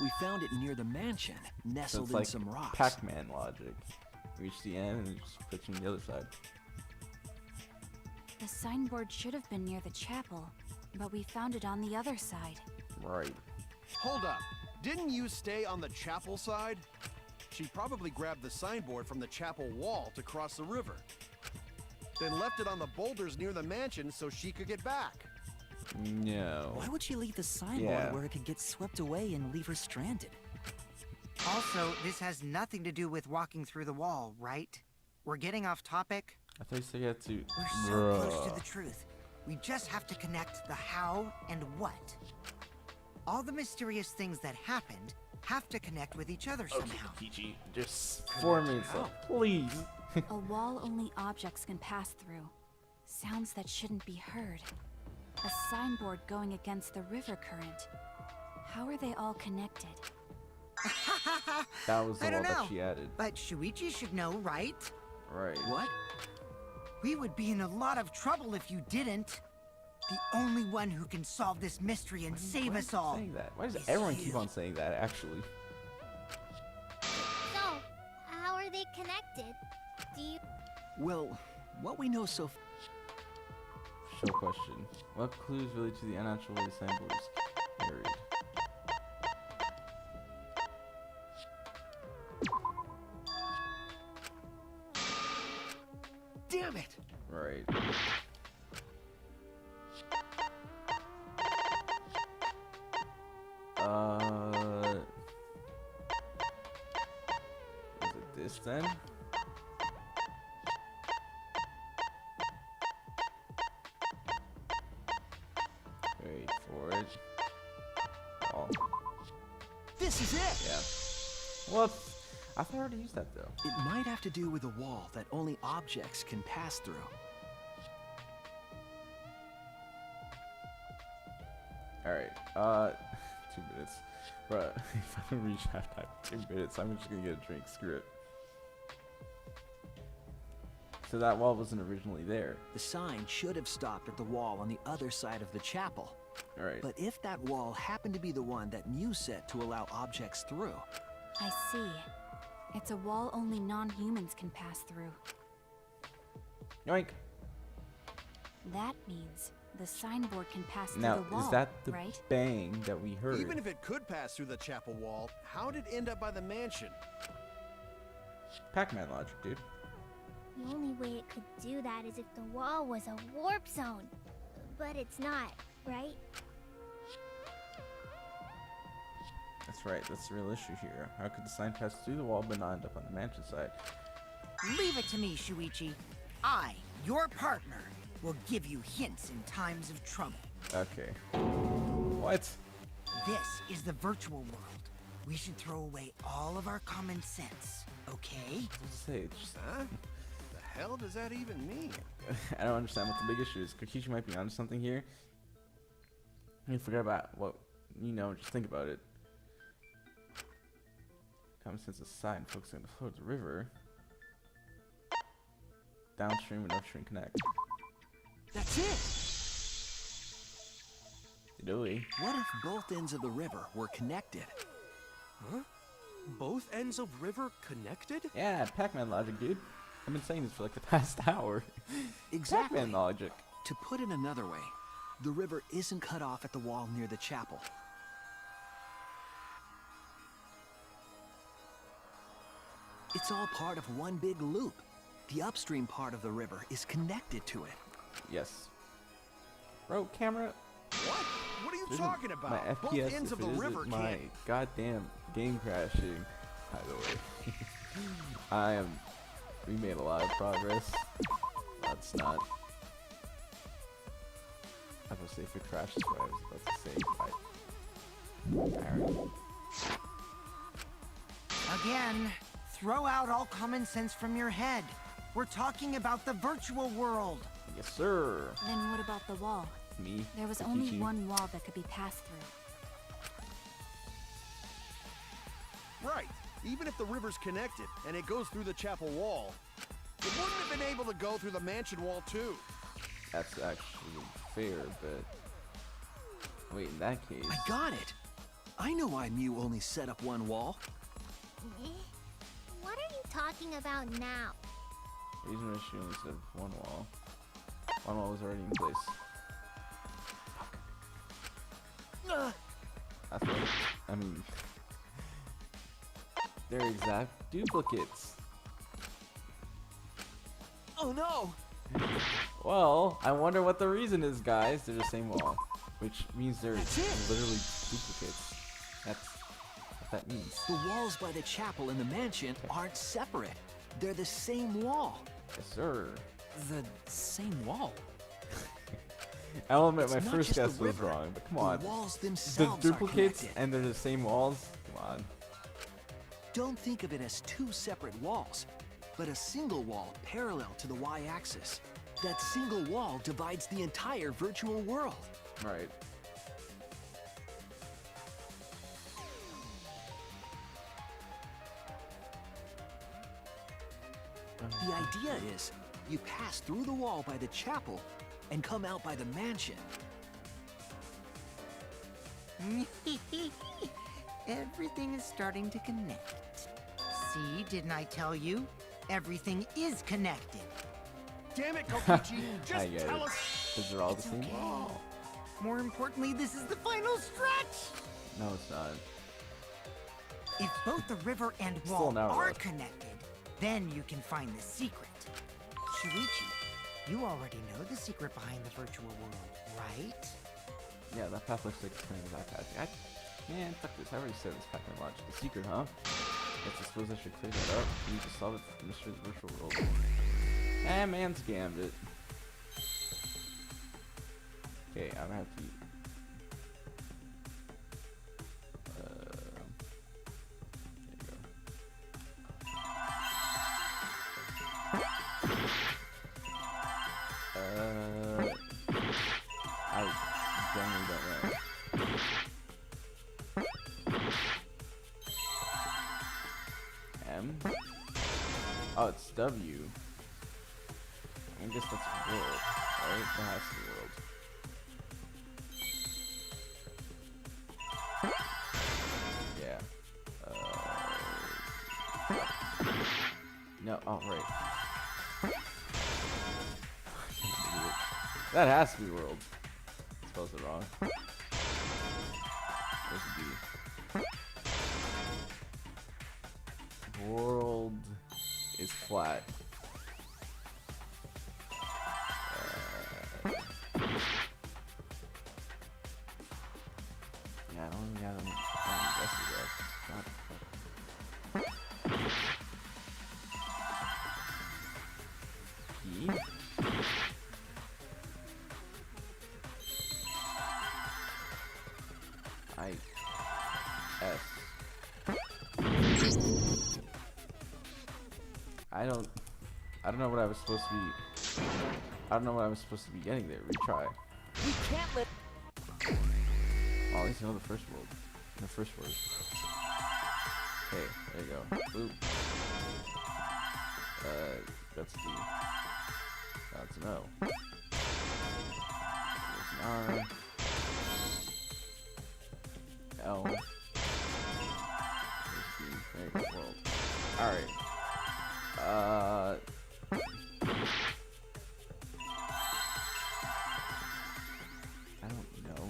I: We found it near the mansion,
A: So
I: nestled
A: it's
I: in
A: like
I: some rocks.
A: Pac-Man logic. Reach the end and just switch to the other side.
E: The signboard should have been near the chapel, but we found it on the other side.
A: Right.
D: Hold up. Didn't you stay on the chapel side? She probably grabbed the signboard from the chapel wall to cross the river. Then left it on the boulders near the mansion so she could get back.
A: No.
C: Why would she leave the signboard
A: Yeah.
C: where it could get swept away and leave her stranded?
F: Also, this has nothing to do with walking through the wall, right? We're getting off topic.
A: I thought you said you had to...
F: We're so close to the truth. We just have to connect the how and what. All the mysterious things that happened have to connect with each other somehow.
A: Peachy, just 4 minutes left, please.
E: A wall only objects can pass through. Sounds that shouldn't be heard. A signboard going against the river current. How are they all connected?
A: That was the
F: I
A: one
F: don't know,
A: that she added.
F: but Shuichi should know, right?
A: Right.
I: What?
F: We would be in a lot of trouble if you didn't. The only one who can solve this mystery and save
A: Why
F: us
A: do you keep
F: all.
A: saying that? Why does
F: is
A: everyone
F: you.
A: keep on saying that, actually?
G: So, how are they connected? Do you...
I: Well, what we know so far.
A: Show question. What clues relate to the unnatural way the signboard is carried?
I: Damn it!
A: Right. Is it this then? Wait for it. Oh,
I: This is it!
A: yeah. Well, I thought I already used that though.
I: It might have to do with a wall that only objects can pass through.
A: Alright, 2 minutes. Bruh, if I don't reach halftime in 2 minutes, I'm just gonna get a drink. Screw it. So that wall wasn't originally there.
I: The sign should have stopped at the wall on the other side of the chapel.
A: Alright.
I: But if that wall happened to be the one that Mew set to allow objects through,
E: I see. It's a wall only non-humans can pass through.
A: Yoink.
E: That means the signboard can pass through
A: Now,
E: the wall,
A: is that the
E: right?
A: bang that we heard?
D: Even if it could pass through the chapel wall, how'd it end up by the mansion?
A: Pac-Man logic, dude.
G: The only way it could do that is if the wall was a warp zone. But it's not, right?
A: That's right, that's the real issue here. How could the sign pass through the wall but not end up on the mansion side?
F: Leave it to me, Shuichi. I, your partner, will give you hints in times of trouble.
A: Okay. What?
F: This is the virtual world. We should throw away all of our common sense, okay?
A: Sage.
D: Huh? The hell does that even mean?
A: I don't understand what the big issue is. Kokichi might be onto something here. You forget about what, just think about it. Common sense aside and focusing on the flow of the river. Downstream and upstream connect.
I: that's it!
A: Dilly.
I: What if both ends of the river were connected?
H: Huh? Both ends of river connected?
A: Yeah, Pac-Man logic, dude. I've been saying this for like the past hour.
I: Exactly.
A: Pac-Man logic.
I: To put it another way, the river isn't cut off at the wall near the chapel. It's all part of one big loop. The upstream part of the river is connected to it.
A: Yes. Bro, camera.
D: What? What are you
A: This
D: talking
A: is
D: about?
A: My
D: Both
A: FPS
D: ends
A: if
D: of the
A: it isn't
D: river
A: my
D: can't.
A: goddamn game crashing. By the way, we made a lot of progress. That's not. I was gonna say if it crashes, what I was about to say. Alright.
F: Again, throw out all common sense from your head. We're talking about the virtual world.
A: Yes, sir.
E: Then what about the wall?
A: Me.
E: There was only
A: Kokichi.
E: one wall that could be passed through.
D: Right. Even if the river's connected and it goes through the chapel wall, it wouldn't have been able to go through the mansion wall too.
A: That's actually fair, but wait, in that case.
I: I got it! I know why Mew only set up one wall.
G: Eh? What are you talking about now?
A: Reason why she only said one wall. One wall was already in place. That's what I mean. They're exact duplicates.
I: Oh no!
A: Well, I wonder what the reason is, guys. They're the same wall, which means they're literally duplicates. That's what that means.
I: The walls by the chapel and the mansion aren't separate. They're the same wall.
A: Yes, sir.
C: The same wall.
A: I'll admit my
I: It's not
A: first
I: just the
A: guess was
I: river.
A: wrong, but come on.
I: The walls
A: The
I: themselves
A: duplicates
I: are connected.
A: and they're the same walls? Come on.
I: Don't think of it as two separate walls, but a single wall parallel to the y-axis. That single wall divides the entire virtual world.
A: Right.
I: The idea is, you pass through the wall by the chapel and come out by the mansion.
F: Everything is starting to connect. See, didn't I tell you? Everything is connected.
D: Damn it, Kokichi!
A: I
D: Just
A: get
D: tell
A: it.
D: us.
A: Because they're all the
F: It's
A: same
F: okay.
A: wall.
F: More importantly, this is the final stretch!
A: No, it's not.
F: If both the river and
A: Still
F: wall
A: an hour
F: are
A: left.
F: connected, then you can find the secret. Shuichi, you already know the secret behind the virtual world, right?
A: Yeah, that path looks like it's coming back at me. Man, fuck this. I already said this Pac-Man logic. The secret, huh? Guess I suppose I should clear that up. You need to solve it for the mystery of the virtual world. Eh, man's gambit. Okay, I'm gonna have to eat. There you go. I generally don't know. M. Oh, it's W. I guess that's world, right? That has to be world. Yeah. No. Oh, right. That has to be world. I spelled it wrong. Where's the B? World is flat. Yeah, I don't even have any guesses yet. P? I S. I don't know what I was supposed to be. I don't know what I was supposed to be getting there. Retry.
K: We can't let.
A: Oh, at least I know the first word. The first word. Okay, there you go. Oop. That's D. That's an O. There's an R. L. There's D. There you go. World. Alright. I don't know.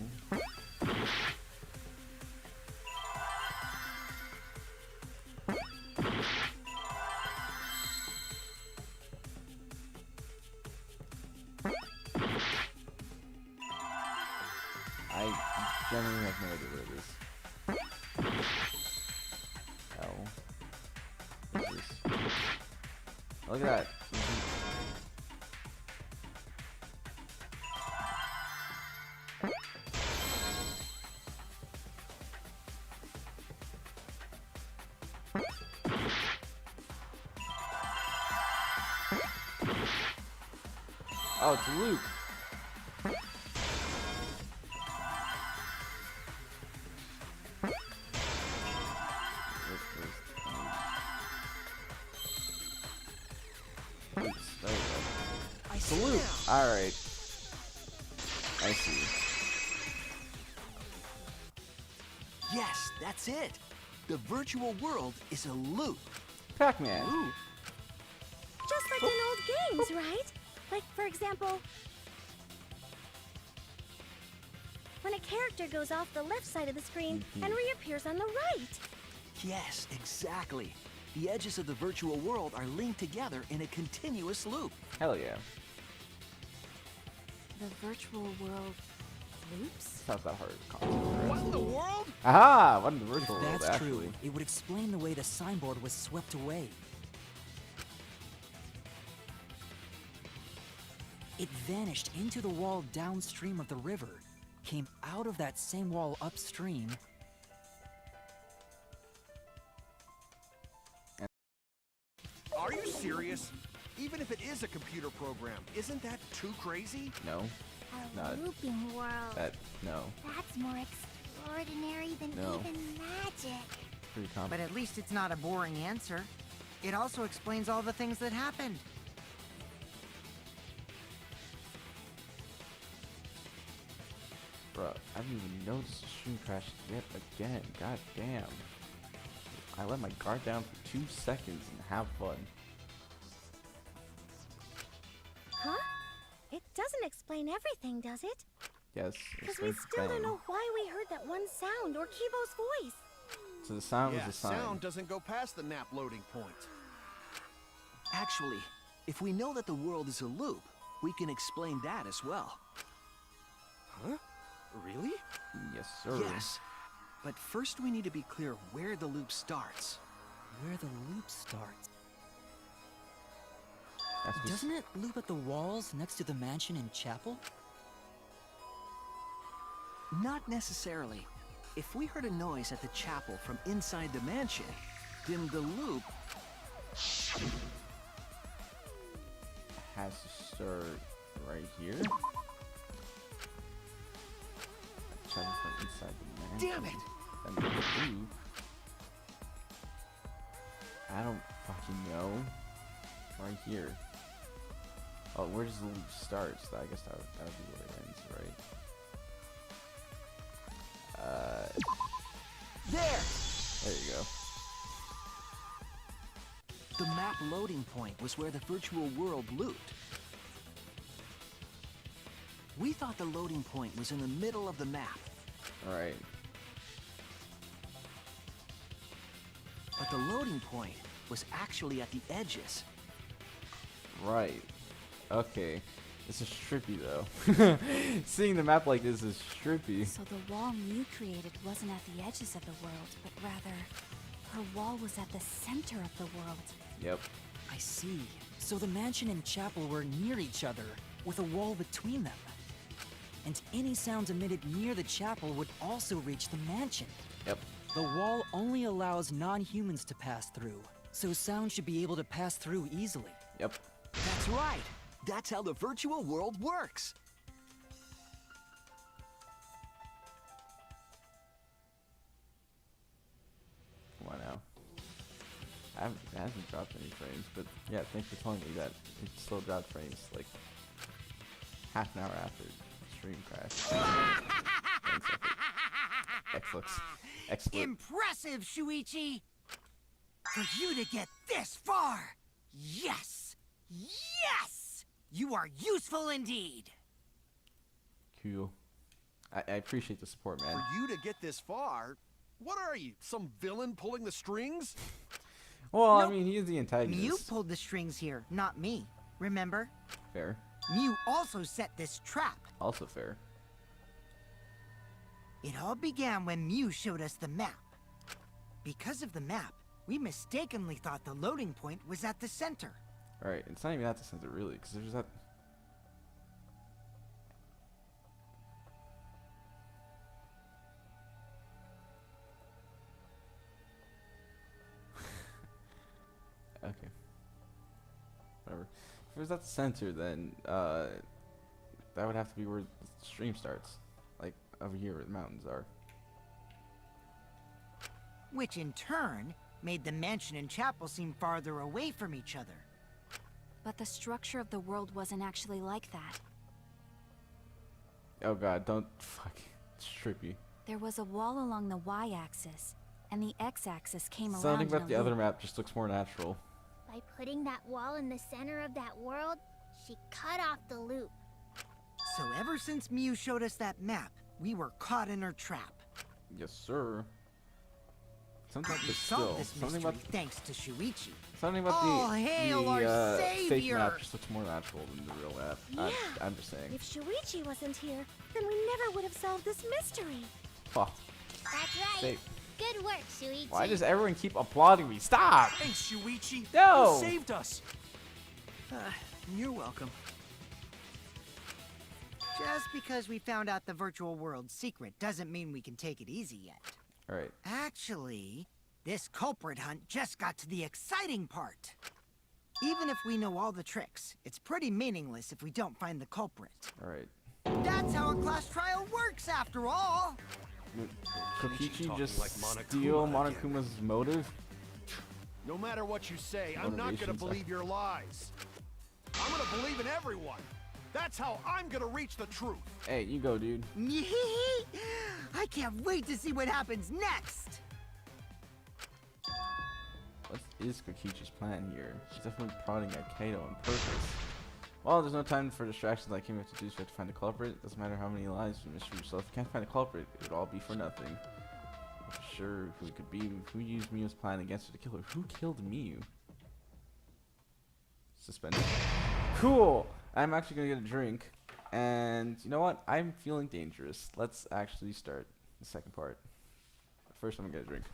A: I generally have no idea what it is. L. What is this? Look at that. Oh, it's a loop. Oops, there you go. It's a loop. Alright. I see.
I: Yes, that's it. The virtual world is a loop.
A: Pac-Man.
I: Loop?
B: Just like in old games, right? Like, for example, when a character goes off the left side of the screen and reappears on the right.
I: Yes, exactly. The edges of the virtual world are linked together in a continuous loop.
A: Hell yeah.
E: The virtual world loops?
A: It's not that hard of a concept.
D: What in the world?
A: Aha! What in the virtual
C: If
A: world,
C: that's
A: actually.
C: true, it would explain the way the signboard was swept away. It vanished into the wall downstream of the river, came out of that same wall upstream.
D: Are you serious? Even if it is a computer program, isn't that too crazy?
A: No.
G: A
A: Not
G: looping world.
A: no.
G: That's more extraordinary than
A: No.
G: even magic.
A: Pretty common.
F: But at least it's not a boring answer. It also explains all the things that happened.
A: Bruh, I didn't even notice the stream crashed yet again. God damn. I let my guard down for 2 seconds and have fun.
B: Huh? It doesn't explain everything, does it?
A: Yes.
B: Because we still don't know why we heard that one sound or Kibo's voice.
A: So the sound
D: Yeah,
A: was a sign.
D: sound doesn't go past the nap loading point.
I: Actually, if we know that the world is a loop, we can explain that as well.
H: Huh? Really?
A: Yes, sir.
I: Yes. But first we need to be clear where the loop starts.
C: Where the loop starts.
A: That's just-
C: Doesn't it loop at the walls next to the mansion and chapel?
I: Not necessarily. If we heard a noise at the chapel from inside the mansion, then the loop
A: has to start right here. Chapel from inside
D: Damn it!
A: That means loop. I don't fucking know. Right here. Oh, where does the loop start? So I guess that would be where it ends, right?
I: There!
A: There you go.
I: The map loading point was where the virtual world looped. We thought the loading point was in the middle of the map,
A: Alright.
I: but the loading point was actually at the edges.
A: Right. Okay. This is trippy though. Seeing the map like this is trippy.
E: So the wall Mew created wasn't at the edges of the world, but rather, her wall was at the center of the world.
A: Yep.
C: I see. So the mansion and chapel were near each other, with a wall between them. And any sounds emitted near the chapel would also reach the mansion.
A: Yep.
C: The wall only allows non-humans to pass through, so sound should be able to pass through easily.
A: Yep.
I: That's right. That's how the virtual world works.
A: Come on now. It hasn't dropped any frames, but yeah, thanks for telling me that it still dropped frames like half an hour after the stream crashed. Excellent.
F: Impressive, Shuichi! For you to get this far! Yes! Yes! You are useful indeed!
A: Cool. I appreciate the support, man.
D: For you to get this far, what are you, some villain pulling the strings?
A: Well,
F: Nope.
A: I mean, he's the antagonist.
F: Mew pulled the strings here, not me. Remember?
A: Fair.
F: Mew also set this trap.
A: Also fair.
F: It all began when Mew showed us the map. Because of the map, we mistakenly thought the loading point was at the center.
A: Alright, it's not even at the center, really, because there's that... Okay. Whatever. If it was at the center, then, that would have to be where the stream starts. Like, over here where the mountains are.
F: Which in turn made the mansion and chapel seem farther away from each other.
E: But the structure of the world wasn't actually like that.
A: Oh god, don't... Fuck. It's trippy.
E: There was a wall along the y-axis, and the x-axis came around
A: Something
E: in
A: about
E: a
A: the other
E: loop.
A: map just looks more natural.
G: By putting that wall in the center of that world, she cut off the loop.
F: So ever since Mew showed us that map, we were caught in her trap.
A: Yes, sir. Something
F: But we
A: but
F: solved
A: still,
F: this
A: something
F: mystery
A: about
F: thanks to Shuichi.
A: something about
F: All hail
A: the
F: our
A: fake
F: savior!
A: map just looks more natural than the real map.
B: Yeah.
A: I'm just saying.
B: If Shuichi wasn't here, then we never would have solved this mystery.
A: Oh,
G: That's right.
A: say,
G: Good work, Shuichi.
A: why does everyone keep applauding me? Stop!
H: Thanks, Shuichi.
A: No!
H: You saved us.
I: You're welcome.
F: Just because we found out the virtual world's secret doesn't mean we can take it easy yet.
A: Alright.
F: Actually, this culprit hunt just got to the exciting part. Even if we know all the tricks, it's pretty meaningless if we don't find the culprit.
A: Alright.
F: That's how a class trial works, after all!
A: Kokichi
H: talking
A: just
H: like Monokuma
A: steal
H: again.
A: Monokuma's motive?
D: No matter what you say, I'm not gonna
A: Motivations,
D: believe your lies. I'm gonna believe in everyone. That's how I'm gonna reach the truth.
A: Hey, you go, dude.
F: I can't wait to see what happens next!
A: What is Kokichi's plan here? She's definitely prodding at Kato on purpose. Well, there's no time for distractions like him. We have to do is we have to find the culprit. Doesn't matter how many lives you mystery yourself. If you can't find a culprit, it would all be for nothing. Not for sure who it could be. Who used Mew's plan against her to kill her? Who killed Mew? Suspended. Cool! I'm actually gonna get a drink. And you know what? I'm feeling dangerous. Let's actually start the second part. First, I'm gonna get a drink.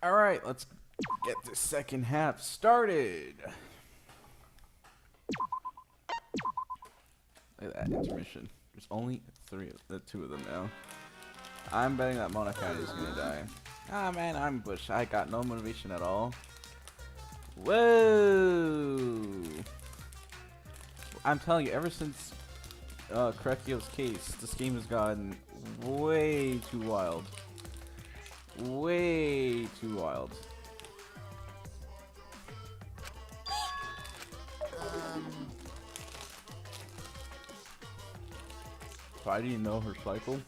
A: Alright, let's get the second half started. Look at that intermission. There's only two of them now. I'm betting that Mona County is gonna die. Ah man, I'm Bush. I got no motivation at all. Whoa! I'm telling you, ever since Korekiyo's case, this game has gotten way too wild. Way too wild. Why do you know her cycle?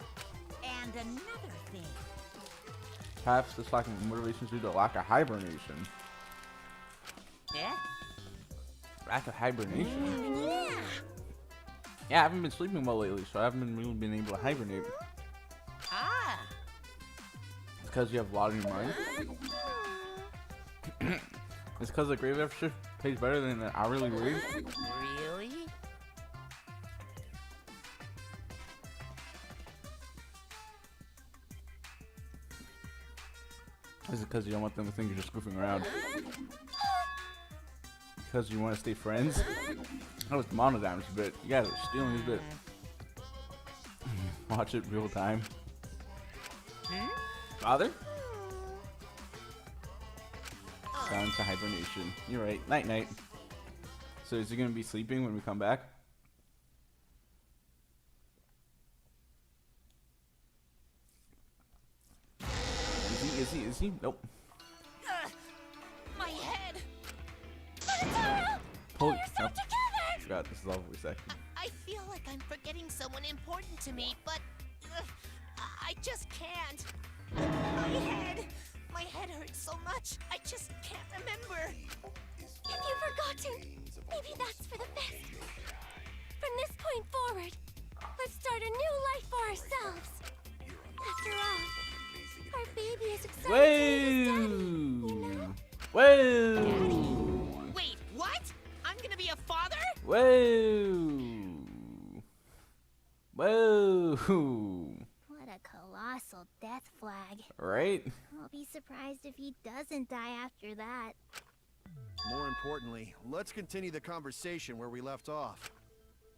J: And another thing.
A: Perhaps this lack of motivation is due to lack of hibernation.
J: Yeah?
A: Lack of hibernation? Yeah, I haven't been sleeping well lately, so I haven't really been able to hibernate.
J: Ah!
A: It's because you have a lot on your mind. It's because the graveyard shift pays better than the hourly wage.
J: Really?
A: Is it because you don't want them to think you're just goofing around? Because you want to stay friends? That was mono damage a bit. You guys are stealing this bit. Watch it real time. Father? Down to hibernation. You're right. Night night. So is he gonna be sleeping when we come back? Is he? Nope.
K: My head!
A: Holy no. Forgot this is all for a second.
K: I feel like I'm forgetting someone important to me, but I just can't. My head hurts so much. I just can't remember.
B: If you've forgotten, maybe that's for the best. From this point forward, let's start a new life for ourselves. After all, our baby is excited to meet his daddy, you know?
A: Whoa!
K: Wait, what? I'm gonna be a father?
A: Whoa! Whoa!
G: What a colossal death flag.
A: Right?
G: I'll be surprised if he doesn't die after that.
D: More importantly, let's continue the conversation where we left off.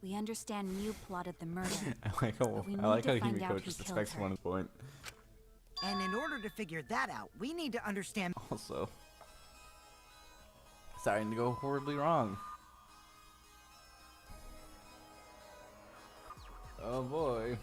E: We understand Mew plotted the murder.
A: I like how
E: We
A: I like
E: need
A: how
E: to find
A: Himiko
E: out who
A: just
E: killed
A: expects
E: her.
A: one point.
F: And in order to figure that out, we need to understand.
A: Also, starting to go horribly wrong. Oh boy.